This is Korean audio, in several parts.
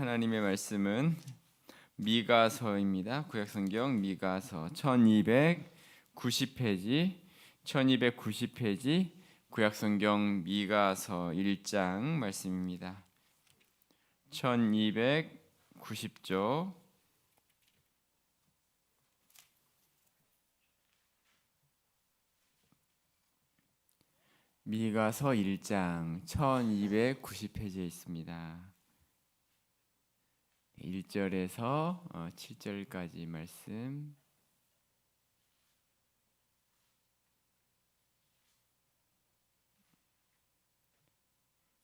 하나님의 말씀은 미가서입니다. 구약성경 미가서 1290페이지 구약성경 미가서 1장 말씀입니다. 1290조 미가서 1장 1290페이지에 있습니다. 1절에서 7절까지 말씀.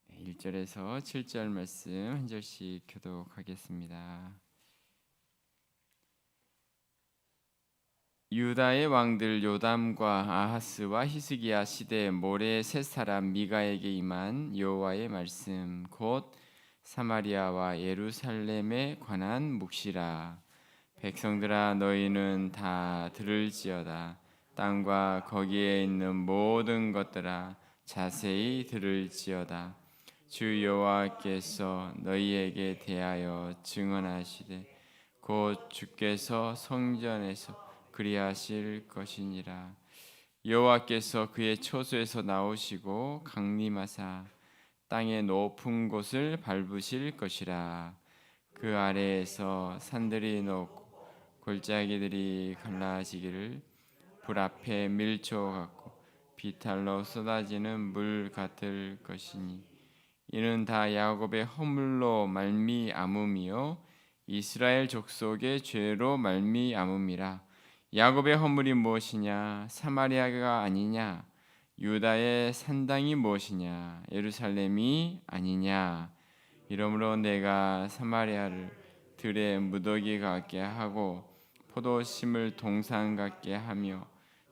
네, 1절에서 7절 말씀 한 절씩 교독하겠습니다. 유다의 왕들 요담과 아하스와 히스기야 시대 모레 세 사람 미가에게 임한 여호와의 말씀 곧 사마리아와 예루살렘에 관한 묵시라. 백성들아 너희는 다 들을지어다. 땅과 거기에 있는 모든 것들아 자세히 들을지어다. 주 여호와께서 너희에게 대하여 증언하시되 곧 주께서 성전에서 그리하실 것이니라. 여호와께서 그의 초소에서 나오시고 강림하사 땅의 높은 곳을 밟으실 것이라. 그 아래에서 산들이 녹고 골짜기들이 갈라지기를 불 앞에 밀초 같고 비탈로 쏟아지는 물 같을 것이니 이는 다 야곱의 허물로 말미암음이요 이스라엘 족속의 죄로 말미암음이라. 야곱의 허물이 무엇이냐? 사마리아가 아니냐? 유다의 산당이 무엇이냐? 예루살렘이 아니냐? 이러므로 내가 사마리아를 들의 무더기 같게 하고 포도심을 동산 같게 하며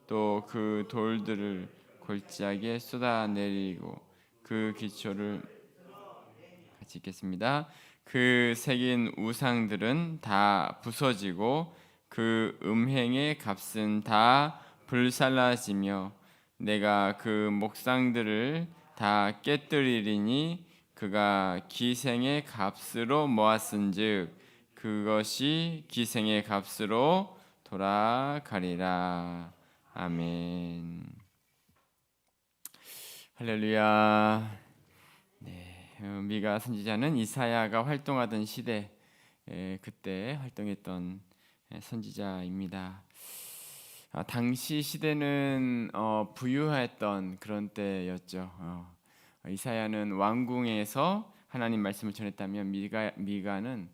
또 그 돌들을 골짜기에 쏟아내리고 그 기초를 같이 읽겠습니다. 그 새긴 우상들은 다 부서지고 그 음행의 값은 다 불살라지며 내가 그 목상들을 다 깨뜨리리니 그가 기생의 값으로 모았은즉 그것이 기생의 값으로 돌아가리라. 아멘. 할렐루야. 네, 미가 선지자는 이사야가 활동하던 시대 그때 활동했던 선지자입니다. 당시 시대는 부유했던 그런 때였죠. 이사야는 왕궁에서 하나님 말씀을 전했다면 미가는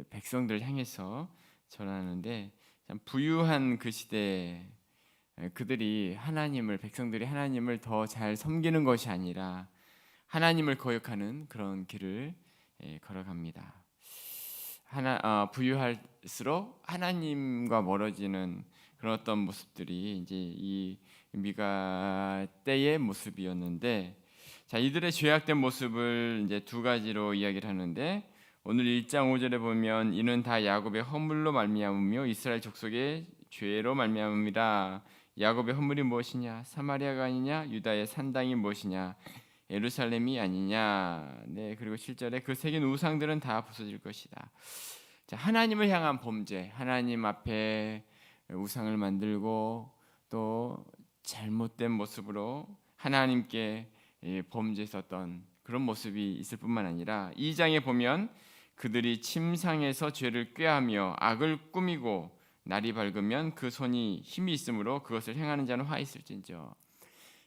백성들을 향해서 전하는데 참 부유한 그 시대 그들이 백성들이 하나님을 더 잘 섬기는 것이 아니라 하나님을 거역하는 그런 길을 걸어갑니다. 부유할수록 하나님과 멀어지는 그런 어떤 모습들이 이제 이 미가 때의 모습이었는데, 자 이들의 죄악된 모습을 이제 두 가지로 이야기를 하는데 오늘 1장 5절에 보면 이는 다 야곱의 허물로 말미암으며 이스라엘 족속의 죄로 말미암음이라. 야곱의 허물이 무엇이냐? 사마리아가 아니냐? 유다의 산당이 무엇이냐? 예루살렘이 아니냐. 네, 그리고 7절에 그 새긴 우상들은 다 부서질 것이다. 자, 하나님을 향한 범죄, 하나님 앞에 우상을 만들고 또 잘못된 모습으로 하나님께 범죄했었던 그런 모습이 있을 뿐만 아니라 2장에 보면 그들이 침상에서 죄를 꾀하며 악을 꾸미고 날이 밝으면 그 손이 힘이 있으므로 그것을 행하는 자는 화 있을진저.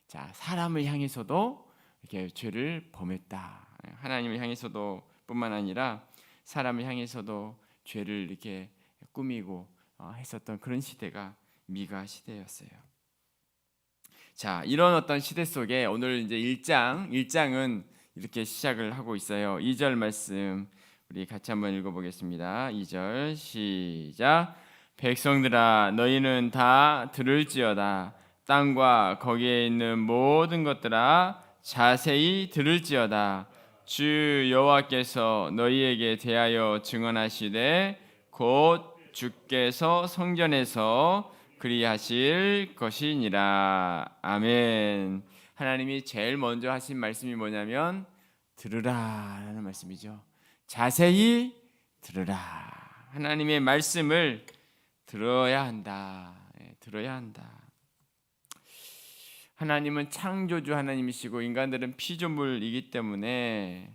자, 사람을 향해서도 이렇게 죄를 범했다. 하나님을 향해서도 뿐만 아니라 사람을 향해서도 죄를 이렇게 꾸미고 했었던 그런 시대가 미가 시대였어요. 자, 이런 어떤 시대 속에 오늘 이제 1장은 이렇게 시작을 하고 있어요. 2절 말씀 우리 같이 한번 읽어보겠습니다. 2절 시작. 백성들아 너희는 다 들을지어다. 땅과 거기에 있는 모든 것들아 자세히 들을지어다. 주 여호와께서 너희에게 대하여 증언하시되 곧 주께서 성전에서 그리하실 것이니라. 아멘. 하나님이 제일 먼저 하신 말씀이 뭐냐면 들으라라는 말씀이죠. 자세히 들으라. 하나님의 말씀을 들어야 한다. 들어야 한다. 하나님은 창조주 하나님이시고 인간들은 피조물이기 때문에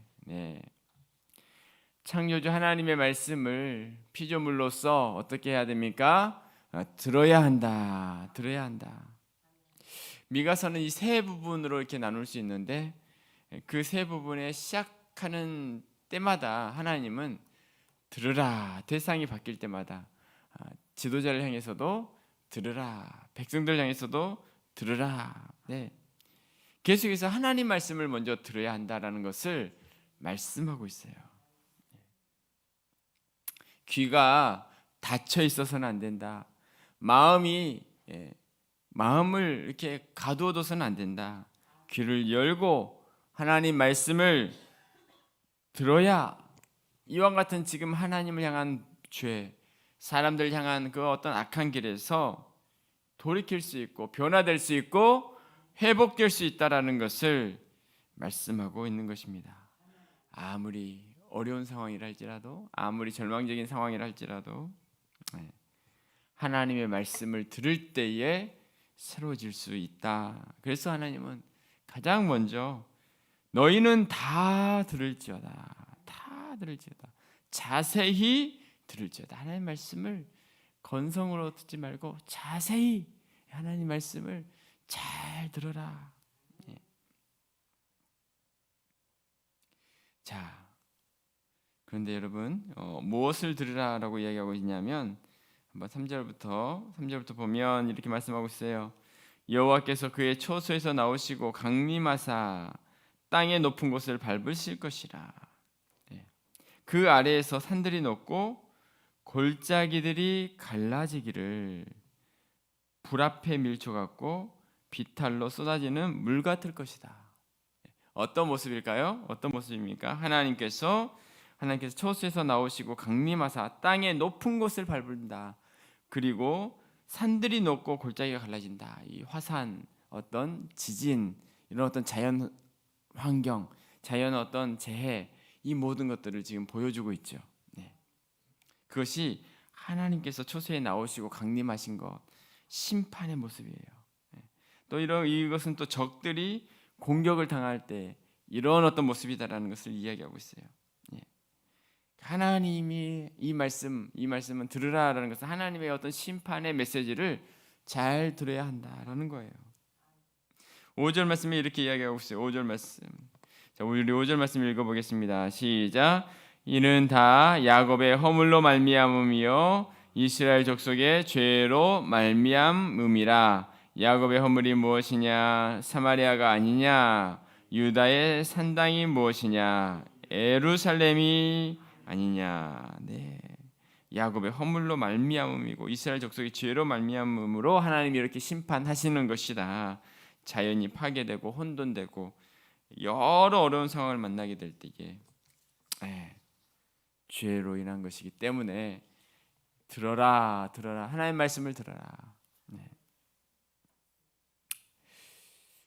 창조주 하나님의 말씀을 피조물로서 어떻게 해야 됩니까? 들어야 한다. 들어야 한다. 미가서는 이 세 부분으로 이렇게 나눌 수 있는데 그 세 부분에 시작하는 때마다 하나님은 들으라. 대상이 바뀔 때마다 지도자를 향해서도 들으라. 백성들 향해서도 들으라. 계속해서 하나님 말씀을 먼저 들어야 한다라는 것을 말씀하고 있어요. 귀가 닫혀 있어서는 안 된다. 마음을 이렇게 가두어둬서는 안 된다. 귀를 열고 하나님 말씀을 들어야 이와 같은 지금 하나님을 향한 죄, 사람들 향한 그 어떤 악한 길에서 돌이킬 수 있고 변화될 수 있고 회복될 수 있다라는 것을 말씀하고 있는 것입니다. 아무리 어려운 상황이라 할지라도, 아무리 절망적인 상황이라 할지라도 하나님의 말씀을 들을 때에 새로워질 수 있다. 그래서 하나님은 가장 먼저 너희는 다 들을지어다. 다 들을지어다. 자세히 들을지어다. 하나님의 말씀을 건성으로 듣지 말고 자세히 하나님 말씀을 잘 들어라. 자, 그런데 여러분 무엇을 들으라라고 이야기하고 있냐면 한번 3절부터 보면 이렇게 말씀하고 있어요. 여호와께서 그의 초소에서 나오시고 강림하사 땅의 높은 곳을 밟으실 것이라. 그 아래에서 산들이 높고 골짜기들이 갈라지기를 불 앞에 밀초 같고 비탈로 쏟아지는 물 같을 것이다. 어떤 모습일까요? 어떤 모습입니까? 하나님께서 초소에서 나오시고 강림하사 땅의 높은 곳을 밟는다. 그리고 산들이 높고 골짜기가 갈라진다. 이 화산, 어떤 지진, 이런 어떤 자연 환경, 자연 어떤 재해, 이 모든 것들을 지금 보여주고 있죠. 그것이 하나님께서 초소에 나오시고 강림하신 것, 심판의 모습이에요. 또 이것은 또 적들이 공격을 당할 때 이런 어떤 모습이다라는 것을 이야기하고 있어요. 하나님이 이 말씀은 들으라라는 것은 하나님의 어떤 심판의 메시지를 잘 들어야 한다라는 거예요. 5절 말씀에 이렇게 이야기하고 있어요. 5절 말씀. 자, 우리 5절 말씀 읽어보겠습니다. 시작. 이는 다 야곱의 허물로 말미암음이요 이스라엘 족속의 죄로 말미암음이라. 야곱의 허물이 무엇이냐? 사마리아가 아니냐? 유다의 산당이 무엇이냐? 예루살렘이 아니냐. 야곱의 허물로 말미암음이고 이스라엘 족속의 죄로 말미암음으로 하나님이 이렇게 심판하시는 것이다. 자연이 파괴되고 혼돈되고 여러 어려운 상황을 만나게 될 때에 죄로 인한 것이기 때문에 들어라 하나님의 말씀을 들어라.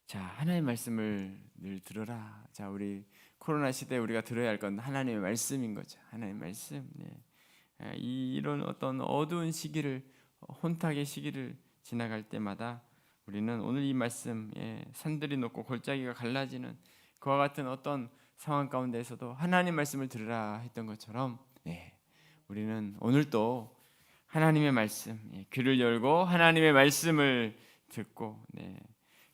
자, 하나님의 말씀을 늘 들어라. 자, 우리 코로나 시대에 우리가 들어야 할 건 하나님의 말씀인 거죠. 하나님의 말씀. 이런 어떤 어두운 시기를, 혼탁의 시기를 지나갈 때마다 우리는 오늘 이 말씀, 산들이 높고 골짜기가 갈라지는 그와 같은 어떤 상황 가운데에서도 하나님 말씀을 들으라 했던 것처럼 우리는 오늘도 하나님의 말씀, 귀를 열고 하나님의 말씀을 듣고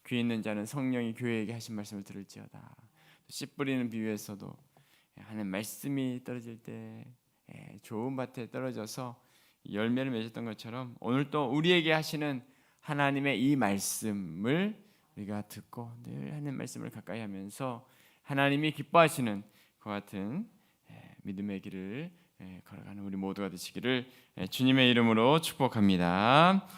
귀 있는 자는 성령이 교회에게 하신 말씀을 들을지어다. 씨 뿌리는 비유에서도 하나님 말씀이 떨어질 때 좋은 밭에 떨어져서 열매를 맺었던 것처럼 오늘도 우리에게 하시는 하나님의 이 말씀을 우리가 듣고 늘 하나님 말씀을 가까이 하면서 하나님이 기뻐하시는 그 같은 믿음의 길을 걸어가는 우리 모두가 되시기를 주님의 이름으로 축복합니다.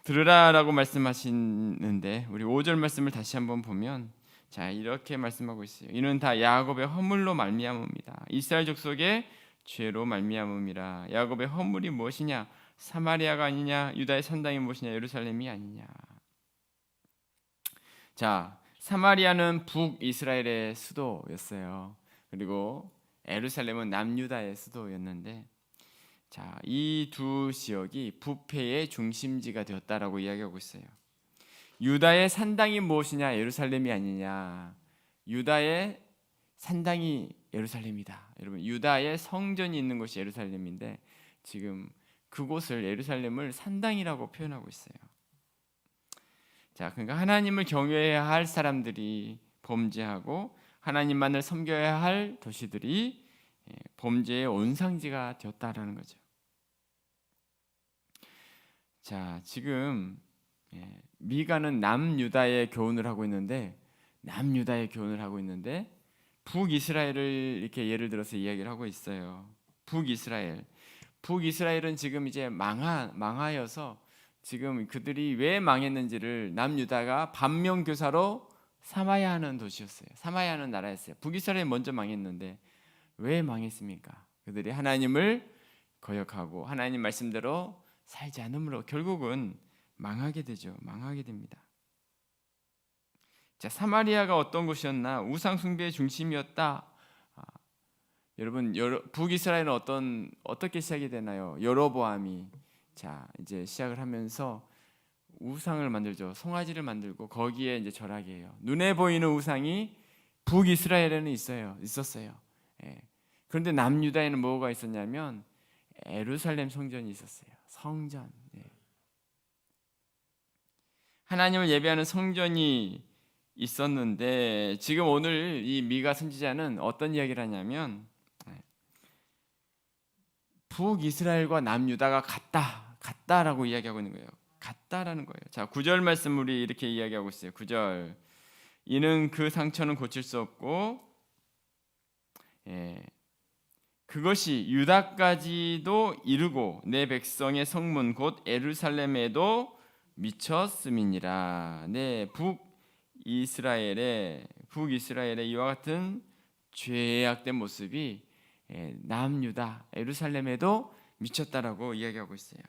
들으라라고 말씀하시는데 우리 5절 말씀을 다시 한번 보면 자, 이렇게 말씀하고 있어요. 이는 다 야곱의 허물로 말미암음이다. 이스라엘 족속의 죄로 말미암음이라. 야곱의 허물이 무엇이냐? 사마리아가 아니냐? 유다의 산당이 무엇이냐? 예루살렘이 아니냐? 자, 사마리아는 북이스라엘의 수도였어요. 그리고 예루살렘은 남유다의 수도였는데, 자, 이 두 지역이 부패의 중심지가 되었다라고 이야기하고 있어요. 유다의 산당이 무엇이냐? 예루살렘이 아니냐? 유다의 산당이 예루살렘이다. 여러분, 유다의 성전이 있는 곳이 예루살렘인데 지금 그곳을, 예루살렘을 산당이라고 표현하고 있어요. 자, 그러니까 하나님을 경외해야 할 사람들이 범죄하고 하나님만을 섬겨야 할 도시들이 범죄의 온상지가 되었다라는 거죠. 자, 지금 미가는 남유다의 교훈을 하고 있는데, 북이스라엘을 이렇게 예를 들어서 이야기를 하고 있어요. 북이스라엘은 지금 이제 망하여서 지금 그들이 왜 망했는지를 남유다가 반면교사로 삼아야 하는 도시였어요. 삼아야 하는 나라였어요. 북이스라엘이 먼저 망했는데 왜 망했습니까? 그들이 하나님을 거역하고 하나님 말씀대로 살지 않으므로 결국은 망하게 되죠. 망하게 됩니다. 자, 사마리아가 어떤 곳이었나? 우상 숭배의 중심이었다. 여러분, 북이스라엘은 어떻게 시작이 되나요? 여로보암이 자, 이제 시작을 하면서 우상을 만들죠. 송아지를 만들고 거기에 이제 절하게 해요. 눈에 보이는 우상이 북이스라엘에는 있었어요. 예. 그런데 남유다에는 뭐가 있었냐면 예루살렘 성전이 있었어요. 성전. 예. 하나님을 예배하는 성전이 있었는데 지금 오늘 이 미가 선지자는 어떤 이야기를 하냐면 북이스라엘과 남유다가 같다라고 이야기하고 있는 거예요. 같다라는 거예요. 자, 9절 말씀 우리 이렇게 이야기하고 있어요. 9절. 이는 그 상처는 고칠 수 없고 그것이 유다까지도 이르고 내 백성의 성문 곧 예루살렘에도 미쳤음이니라. 네, 북이스라엘의 이와 같은 죄악된 모습이 남유다 예루살렘에도 미쳤다라고 이야기하고 있어요.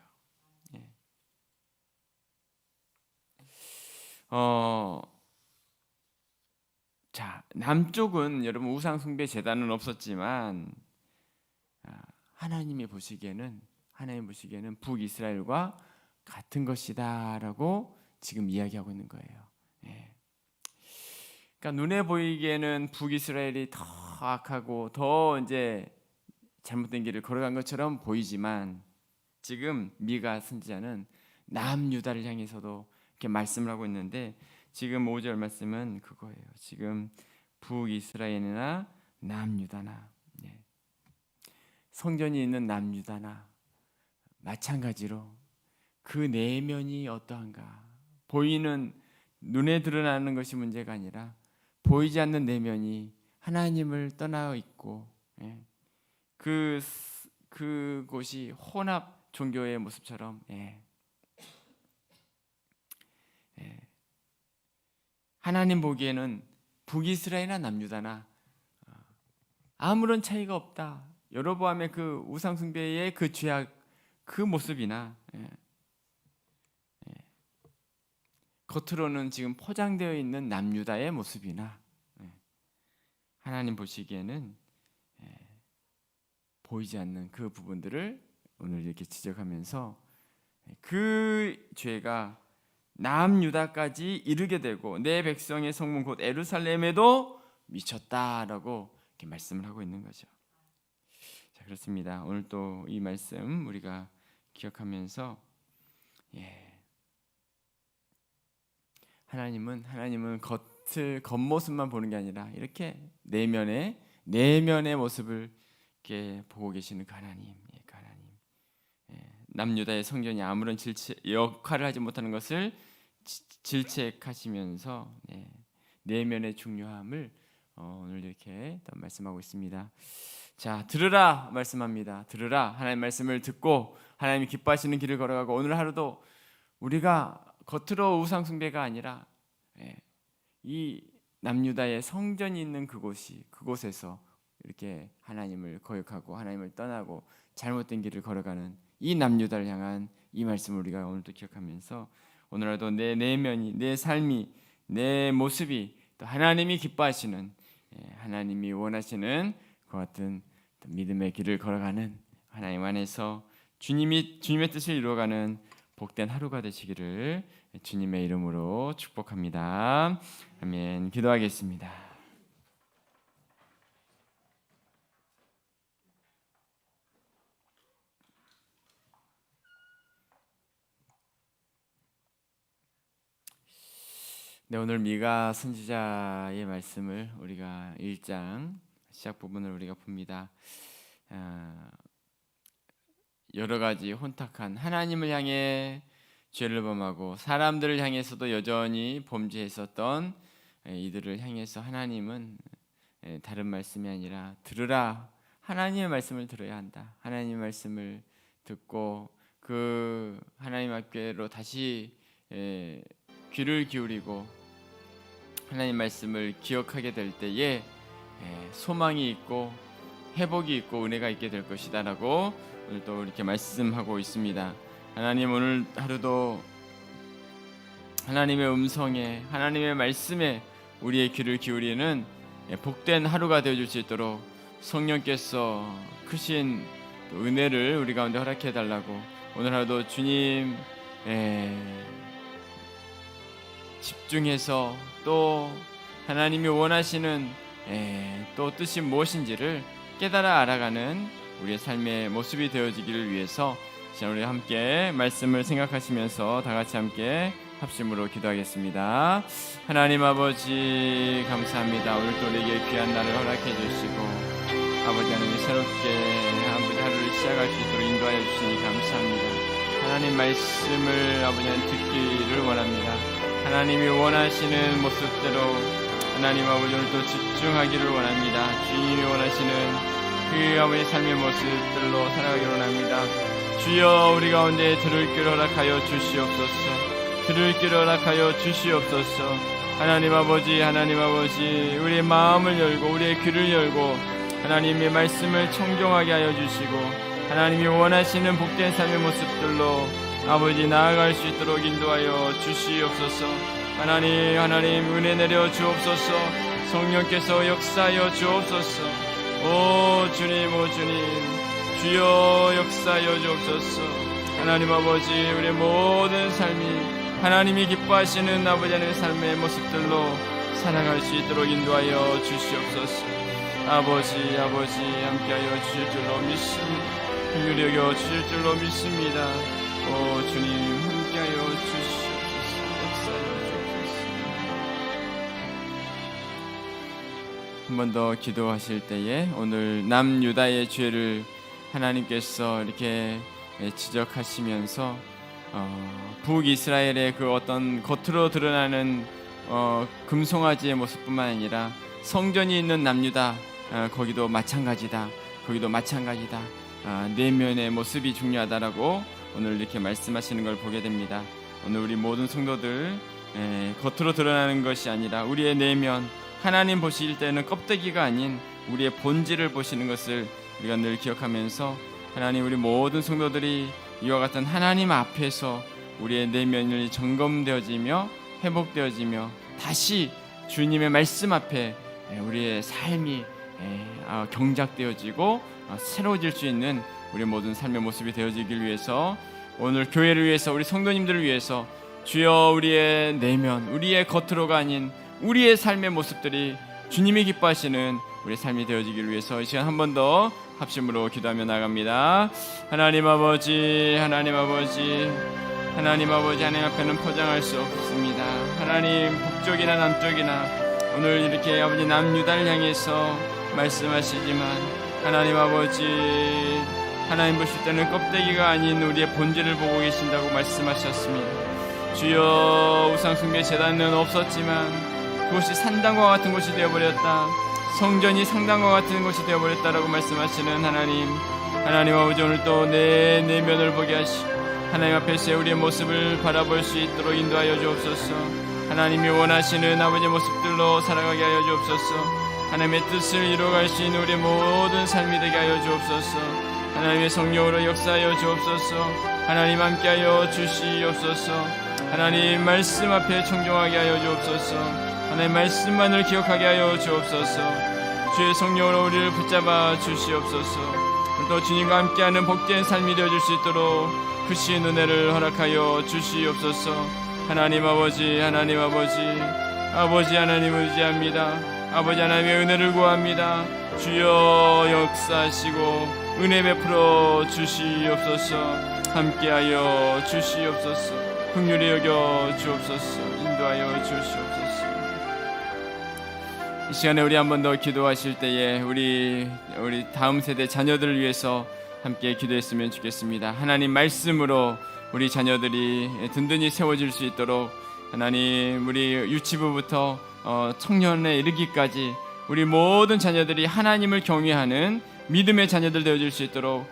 자, 남쪽은 여러분 우상 숭배 제단은 없었지만 하나님 보시기에는 북이스라엘과 같은 것이다라고 지금 이야기하고 있는 거예요. 그러니까 눈에 보이기에는 북이스라엘이 더 악하고 더 이제 잘못된 길을 걸어간 것처럼 보이지만 지금 미가 선지자는 남유다를 향해서도 이렇게 말씀을 하고 있는데 지금 5절 말씀은 그거예요. 지금 북이스라엘이나 남유다나 성전이 있는 남유다나 마찬가지로 그 내면이 어떠한가, 보이는 눈에 드러나는 것이 문제가 아니라 보이지 않는 내면이 하나님을 떠나 있고 그곳이 혼합 종교의 모습처럼 하나님 보기에는 북이스라엘이나 남유다나 아무런 차이가 없다. 여로보암의 그 우상 숭배의 그 죄악 그 모습이나 겉으로는 지금 포장되어 있는 남유다의 모습이나 하나님 보시기에는 보이지 않는 그 부분들을 오늘 이렇게 지적하면서 그 죄가 남유다까지 이르게 되고 내 백성의 성문 곧 예루살렘에도 미쳤다라고 이렇게 말씀을 하고 있는 거죠. 자, 그렇습니다. 오늘 또 이 말씀 우리가 기억하면서 하나님은 겉모습만 보는 게 아니라 이렇게 내면의 모습을 이렇게 보고 계시는 그 하나님. 남유다의 성전이 아무런 역할을 하지 못하는 것을 질책하시면서 내면의 중요함을 오늘 이렇게 또 말씀하고 있습니다. 자, 들으라 말씀합니다. 들으라, 하나님 말씀을 듣고 하나님이 기뻐하시는 길을 걸어가고 오늘 하루도 우리가 겉으로 우상 숭배가 아니라 이 남유다의 성전이 있는 그곳에서 이렇게 하나님을 거역하고 하나님을 떠나고 잘못된 길을 걸어가는 이 남유다를 향한 이 말씀을 우리가 오늘도 기억하면서 오늘 하루도 내 내면이, 내 삶이, 내 모습이 또 하나님이 기뻐하시는 하나님이 원하시는 그와 같은 믿음의 길을 걸어가는 하나님 안에서 주님의 뜻을 이루어가는 복된 하루가 되시기를 주님의 이름으로 축복합니다. 아멘. 기도하겠습니다. 네, 오늘 미가 선지자의 말씀을 우리가 1장 시작 부분을 우리가 봅니다. 여러 가지 혼탁한 하나님을 향해 죄를 범하고 사람들을 향해서도 여전히 범죄했었던 이들을 향해서 하나님은 다른 말씀이 아니라 들으라, 하나님의 말씀을 들어야 한다. 하나님의 말씀을 듣고 그 하나님 앞께로 다시 귀를 기울이고 하나님 말씀을 기억하게 될 때에 소망이 있고 회복이 있고 은혜가 있게 될 것이다라고 오늘 또 이렇게 말씀하고 있습니다. 하나님, 오늘 하루도 하나님의 음성에, 하나님의 말씀에 우리의 귀를 기울이는 복된 하루가 되어줄 수 있도록 성령께서 크신 은혜를 우리 가운데 허락해 달라고, 오늘 하루도 주님 집중해서 또 하나님이 원하시는 또 뜻이 무엇인지를 깨달아 알아가는 우리의 삶의 모습이 되어지기를 위해서 우리 함께 말씀을 생각하시면서 다 같이 함께 합심으로 기도하겠습니다. 하나님 아버지, 감사합니다. 오늘 또 우리에게 귀한 날을 허락해 주시고 아버지 하나님 새롭게 아버지 하루를 시작할 수 있도록 인도하여 주시니 감사합니다. 하나님 말씀을 아버지 하나님 듣기를 원합니다. 하나님이 원하시는 모습대로 하나님 아버지 오늘도 집중하기를 원합니다. 주님이 원하시는 그 아버지 삶의 모습들로 살아가기를 원합니다. 주여, 우리 가운데 들을 길을 허락하여 주시옵소서. 들을 길을 허락하여 주시옵소서. 하나님 아버지, 우리의 마음을 열고 우리의 귀를 열고 하나님의 말씀을 청종하게 하여 주시고 하나님이 원하시는 복된 삶의 모습들로 아버지 나아갈 수 있도록 인도하여 주시옵소서. 하나님 은혜 내려 주옵소서. 성령께서 역사하여 주옵소서. 오 주님, 주여 역사하여 주옵소서. 하나님 아버지, 우리의 모든 삶이 하나님이 기뻐하시는 아버지 하나님의 삶의 모습들로 살아갈 수 있도록 인도하여 주시옵소서. 아버지 함께하여 주실 줄로 믿습니다. 긍휼히 여겨 주실 줄로 믿습니다. 오 주님, 함께하여 주시옵소서. 역사하여 주옵소서. 한 번 더 기도하실 때에 오늘 남유다의 죄를 하나님께서 이렇게 지적하시면서 북이스라엘의 그 어떤 겉으로 드러나는 금송아지의 모습뿐만 아니라 성전이 있는 남유다, 거기도 마찬가지다. 내면의 모습이 중요하다라고 오늘 이렇게 말씀하시는 걸 보게 됩니다. 오늘 우리 모든 성도들 겉으로 드러나는 것이 아니라 우리의 내면, 하나님 보실 때는 껍데기가 아닌 우리의 본질을 보시는 것을 우리가 늘 기억하면서 하나님, 우리 모든 성도들이 이와 같은 하나님 앞에서 우리의 내면이 점검되어지며 회복되어지며 다시 주님의 말씀 앞에 우리의 삶이 경작되어지고 새로워질 수 있는 우리 모든 삶의 모습이 되어지길 위해서 오늘 교회를 위해서, 우리 성도님들을 위해서 주여, 우리의 내면, 우리의 겉으로가 아닌 우리의 삶의 모습들이 주님이 기뻐하시는 우리의 삶이 되어지길 위해서 이 시간 한 번 더 합심으로 기도하며 나갑니다. 하나님 아버지, 하나님 앞에는 포장할 수 없습니다. 하나님, 북쪽이나 남쪽이나 오늘 이렇게 아버지 남유다를 향해서 말씀하시지만 하나님 아버지, 하나님 보실 때는 껍데기가 아닌 우리의 본질을 보고 계신다고 말씀하셨습니다. 주여, 우상숭배 제단은 없었지만 그것이 산당과 같은 곳이 되어버렸다. 성전이 상당과 같은 곳이 되어버렸다라고 말씀하시는 하나님 아버지, 오늘 또 내 내면을 보게 하시고 하나님 앞에서 우리의 모습을 바라볼 수 있도록 인도하여 주옵소서. 하나님이 원하시는 아버지의 모습들로 살아가게 하여 주옵소서. 하나님의 뜻을 이루어갈 수 있는 우리의 모든 삶이 되게 하여 주옵소서. 하나님의 성령으로 역사하여 주옵소서. 하나님 함께하여 주시옵소서. 하나님 말씀 앞에 청종하게 하여 주옵소서. 하나님 말씀만을 기억하게 하여 주옵소서. 주의 성령으로 우리를 붙잡아 주시옵소서. 또 주님과 함께하는 복된 삶이 되어줄 수 있도록 크신 은혜를 허락하여 주시옵소서. 하나님 아버지, 하나님 아버지, 아버지 하나님을 의지합니다. 아버지 하나님의 은혜를 구합니다. 주여 역사하시고 은혜 베풀어 주시옵소서. 함께하여 주시옵소서. 긍휼히 여겨 주옵소서. 인도하여 주시옵소서. 이 시간에 우리 한 번 더 기도하실 때에 우리 다음 세대 자녀들을 위해서 함께 기도했으면 좋겠습니다. 하나님 말씀으로 우리 자녀들이 든든히 세워질 수 있도록 하나님, 우리 유치부부터 청년에 이르기까지 우리 모든 자녀들이 하나님을 경외하는 믿음의 자녀들 되어질 수 있도록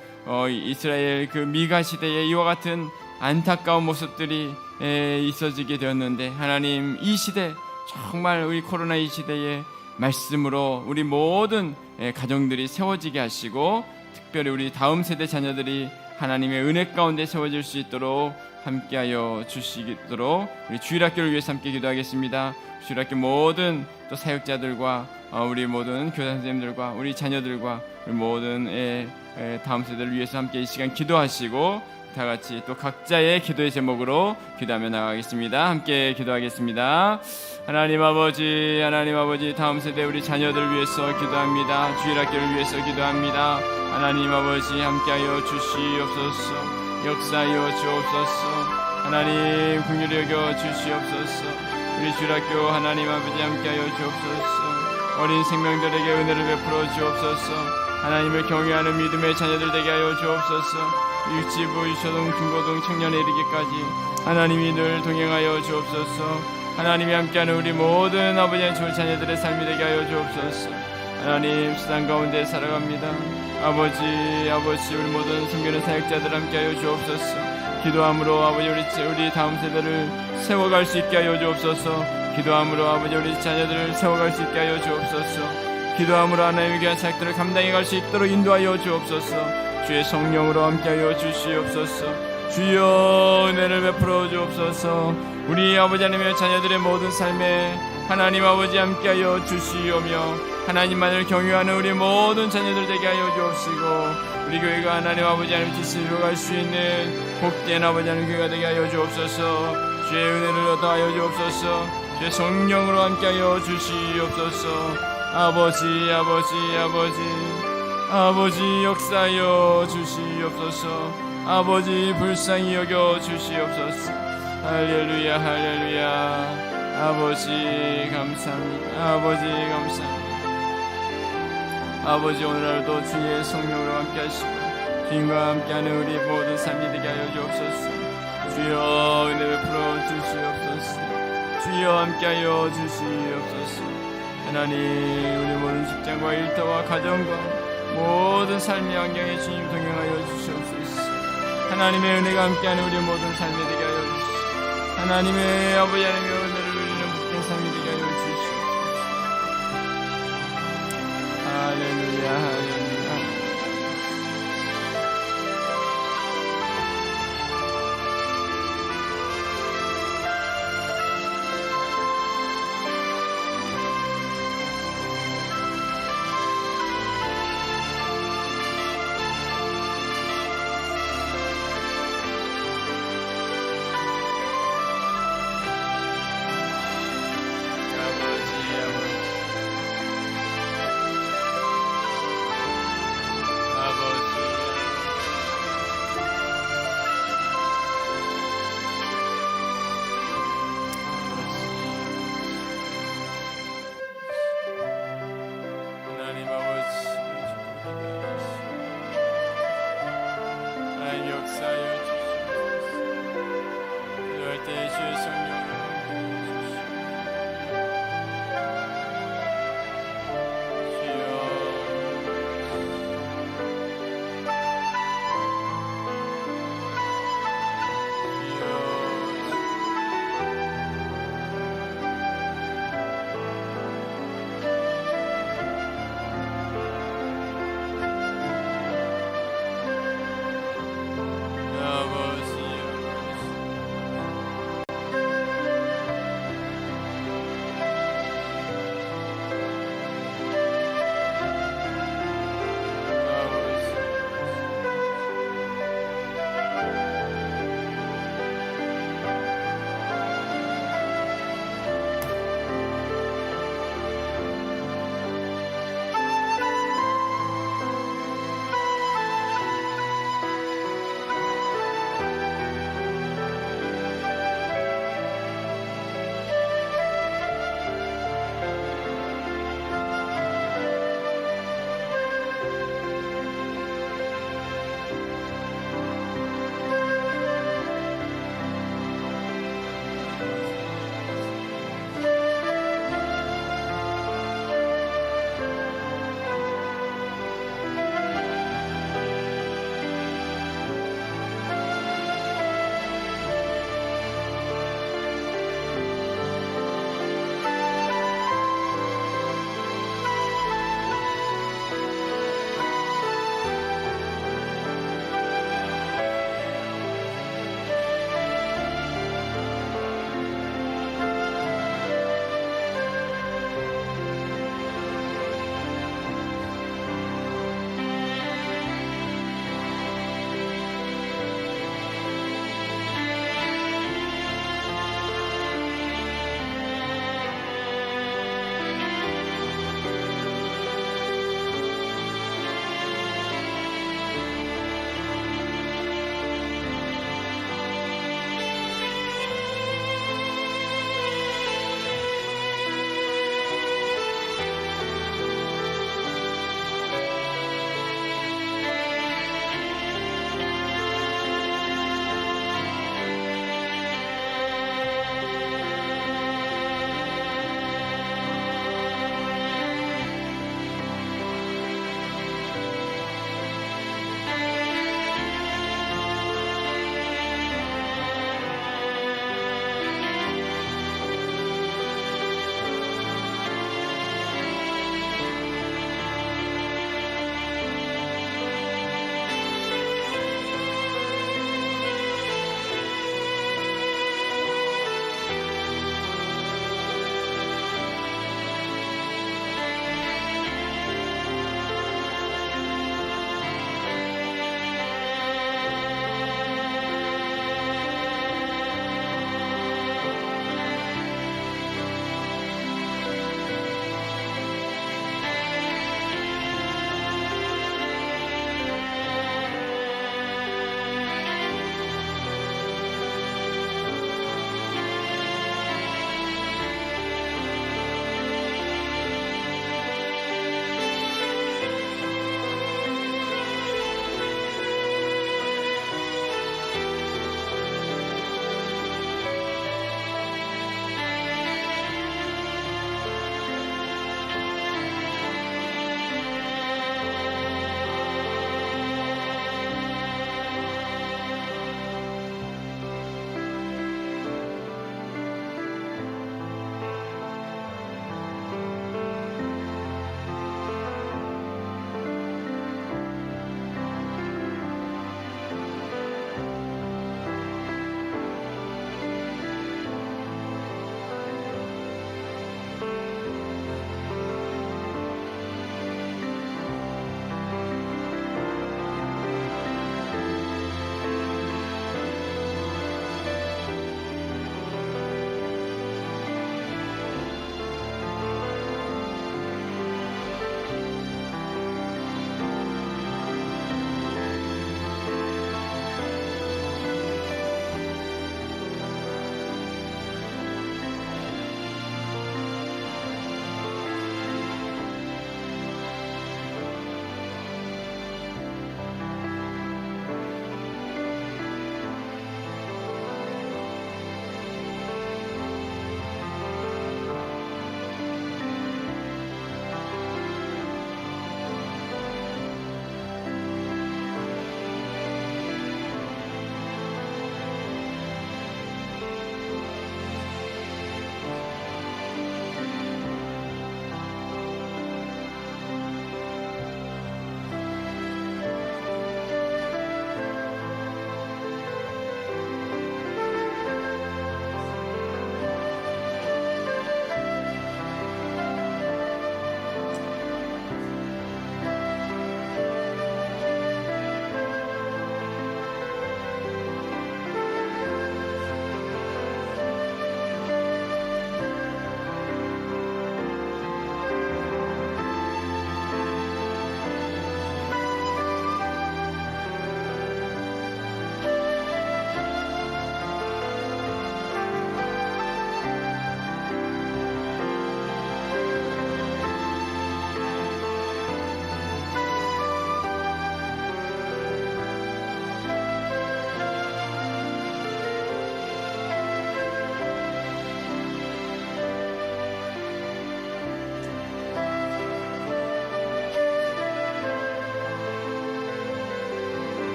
이스라엘 그 미가 시대에 이와 같은 안타까운 모습들이 있어지게 되었는데, 하나님 이 시대 정말 우리 코로나 이 시대에 말씀으로 우리 모든 가정들이 세워지게 하시고, 특별히 우리 다음 세대 자녀들이 하나님의 은혜 가운데 세워질 수 있도록 함께하여 주시도록 우리 주일학교를 위해서 함께 기도하겠습니다. 주일학교 모든 또 사역자들과 우리 모든 교사 선생님들과 우리 자녀들과 우리 모든 다음 세대를 위해서 함께 이 시간 기도하시고, 다 같이 또 각자의 기도의 제목으로 기도하며 나가겠습니다. 함께 기도하겠습니다. 하나님 아버지, 하나님 아버지, 다음 세대 우리 자녀들 위해서 기도합니다. 주일학교를 위해서 기도합니다. 하나님 아버지 함께하여 주시옵소서. 역사하여 주옵소서. 하나님 긍휼히 여겨 주시옵소서. 우리 주일학교 하나님 아버지 함께하여 주옵소서. 어린 생명들에게 은혜를 베풀어 주옵소서. 하나님을 경외하는 믿음의 자녀들 되게 하여 주옵소서. 유치부, 유초등, 중고등, 청년에 이르기까지 하나님이 늘 동행하여 주옵소서. 하나님이 함께하는 우리 모든 아버지의 주 자녀들의 삶이 되게 하여 주옵소서. 하나님 세상 가운데 살아갑니다. 아버지 우리 모든 섬기는 사역자들 함께하여 주옵소서. 기도함으로 아버지 우리 다음 세대를 세워갈 수 있게 하여 주옵소서. 기도함으로 아버지 우리 자녀들을 세워갈 수 있게 하여 주옵소서. 기도함으로 하나님의 귀한 사역들을 감당해 갈 수 있도록 인도하여 주옵소서. 주의 성령으로 함께하여 주시옵소서. 주여 은혜를 베풀어 주옵소서. 우리 아버지 하나님의 자녀들의 모든 삶에 하나님 아버지 함께하여 주시오며, 하나님만을 경외하는 우리 모든 자녀들 되게 하여 주옵시고, 우리 교회가 하나님 아버지 하나님 뜻을 이루어갈 수 있는 복된 아버지 하나님 교회가 되게 하여 주옵소서. 주의 은혜를 얻어하여 주옵소서. 주의 성령으로 함께하여 주시옵소서. 아버지 역사하여 주시옵소서. 아버지 불쌍히 여겨 주시옵소서. 할렐루야 할렐루야. 아버지 감사합니다. 아버지 감사합니다. 아버지 오늘날도 주의 성령으로 함께 하시고 주님과 함께하는 우리 모든 삶이 되게 하여 주옵소서. 주여 은혜 베풀어 주시옵소서. 주여 함께하여 주시옵소서. 하나님 우리 모든 직장과 일터와 가정과 모든 삶의 환경에 주님 동행하여 주시옵소서. 하나님의 은혜가 함께하는 우리 모든 삶이 되게 하여 주시옵소서. 하나님의 아버지 하나님의 은혜를 누리는 복된 삶이 되게 하여 주시옵소서. 할렐루야.